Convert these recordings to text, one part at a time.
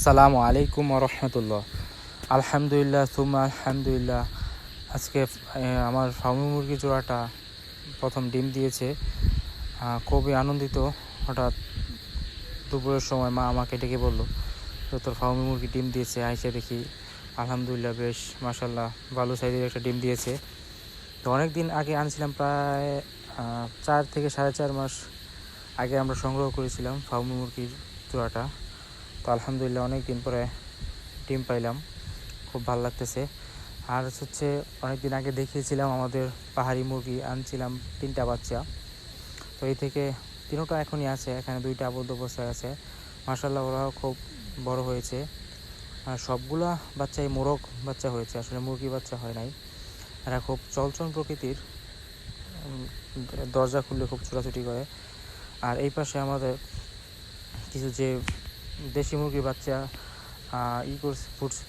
আসসালামু আলাইকুম রহমতুল্লাহ। আলহামদুলিল্লাহ সুম্মা আলহামদুলিল্লাহ। আজকে আমার ফার্মি মুরগির জোড়াটা প্রথম ডিম দিয়েছে। খুবই আনন্দিত। হঠাৎ দুপুরের সময় মা আমাকে ডেকে বলল যে তোর ফার্মি মুরগি ডিম দিয়েছে। আইসে দেখি আলহামদুলিল্লাহ বেশ মাশাল্লাহ ভালো সাইজের একটা ডিম দিয়েছে। তো অনেক দিন আগে আনছিলাম, প্রায় 4 থেকে 4.5 মাস আগে আমরা সংগ্রহ করেছিলাম ফার্মি মুরগির জোড়াটা। তো আলহামদুলিল্লাহ অনেক দিন পরে ডিম পাইলাম, খুব ভালো লাগতেছে। আর হচ্ছে অনেক দিন আগে দেখিয়েছিলাম আমাদের পাহাড়ি মুরগি আনছিলাম 3টা বাচ্চা। তো এই থেকে 3টা এখনই আছে, এখানে 2টা আবদ্ধ অবস্থায় আছে। মাশাআল্লাহ ওরাও খুব বড় হয়েছে। আর সবগুলা বাচ্চাই মোরগ বাচ্চা হয়েছে, আসলে মুরগি বাচ্চা হয় নাই। এরা খুব চলচল প্রকৃতির, দরজা খুললে খুব ছোটাছুটি করে। আর এই পাশে আমাদের কিছু যে দেশি মুরগির বাচ্চা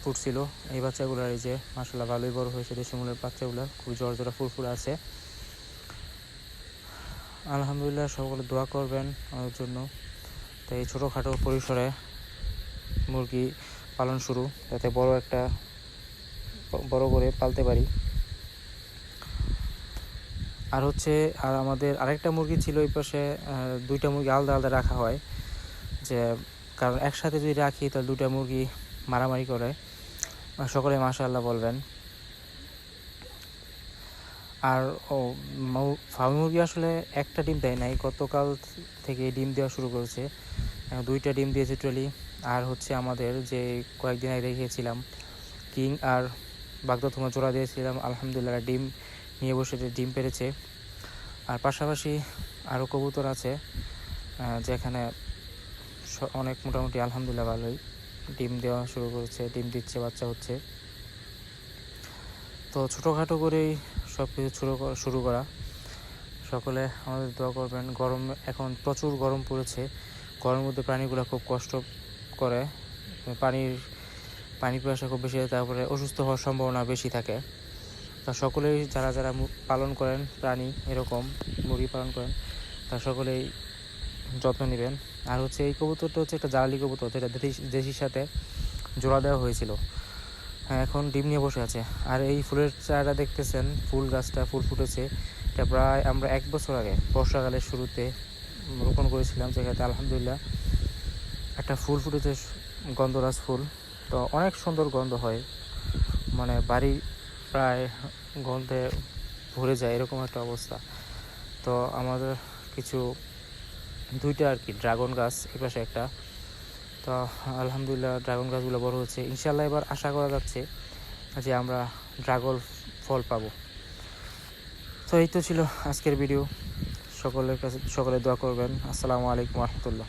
ফুটছিল, এই বাচ্চাগুলোর এই যে মাশাআল্লাহ ভালোই বড় হয়েছে। দেশি মুরগির বাচ্চাগুলো খুব জোর ফুরফুরে আছে। আলহামদুলিল্লাহ সকলে দোয়া করবেন আমাদের জন্য। তো এই ছোটোখাটো পরিসরে মুরগি পালন শুরু, যাতে বড় করে পালতে পারি। আর আমাদের আরেকটা মুরগি ছিল এই পাশে, 2টা মুরগি আলাদা আলাদা রাখা হয়, যে কারণ একসাথে যদি রাখি তাহলে 2টা মুরগি মারামারি করে। সকলে মাশাআল্লাহ বলবেন। আর ফার্মি মুরগি আসলে একটা ডিম দেয় নাই, গতকাল থেকে ডিম দেওয়া শুরু করেছে। 2টা ডিম দিয়েছে টোটালি। আর আমাদের যে কয়েকদিন আগে দেখিয়েছিলাম কিং আর বাগদা জোড়া দিয়েছিলাম, আলহামদুলিল্লাহ ডিম নিয়ে বসে ডিম পেরেছে। আর পাশাপাশি আরও কবুতর আছে, যেখানে অনেক মোটামুটি আলহামদুলিল্লাহ ভালোই ডিম দেওয়া শুরু করেছে, ডিম দিচ্ছে, বাচ্চা হচ্ছে। তো ছোটোখাটো করেই সব কিছু শুরু করা। সকলে আমাদের দোয়া করবেন। এখন প্রচুর গরম পড়েছে, গরমের মধ্যে প্রাণীগুলো খুব কষ্ট করে, পানি পিপাসা খুব বেশি, তারপরে অসুস্থ হওয়ার সম্ভাবনা বেশি থাকে। তা সকলেই যারা পালন করেন প্রাণী, এরকম মুরগি পালন করেন, তা সকলেই যত্ন নেবেন। আর এই কবুতরটা একটা জালালি কবুতর, যেটা দেশির সাথে জোড়া দেওয়া হয়েছিল। এখন ডিম নিয়ে বসে আছে। আর এই ফুলের চারা দেখতেছেন, ফুল গাছটা ফুল ফুটেছে। এটা প্রায় আমরা 1 বছর আগে বর্ষাকালের শুরুতে রোপণ করেছিলাম, যেখানে আলহামদুলিল্লাহ একটা ফুল ফুটেছে, গন্ধরাজ ফুল। তো অনেক সুন্দর গন্ধ হয়, মানে বাড়ি প্রায় গন্ধে ভরে যায়, এরকম একটা অবস্থা। তো আমাদের কিছু 2টা আর কি ড্রাগন গাছ, এই পাশে একটা। তো আলহামদুলিল্লাহ ড্রাগন গাছগুলো বড় হচ্ছে। ইনশাআল্লাহ এবার আশা করা যাচ্ছে যে আমরা ড্রাগন ফল পাবো। তো এই তো ছিল আজকের ভিডিও। সকলে দোয়া করবেন। আসসালামু আলাইকুম রহমতুল্লাহ।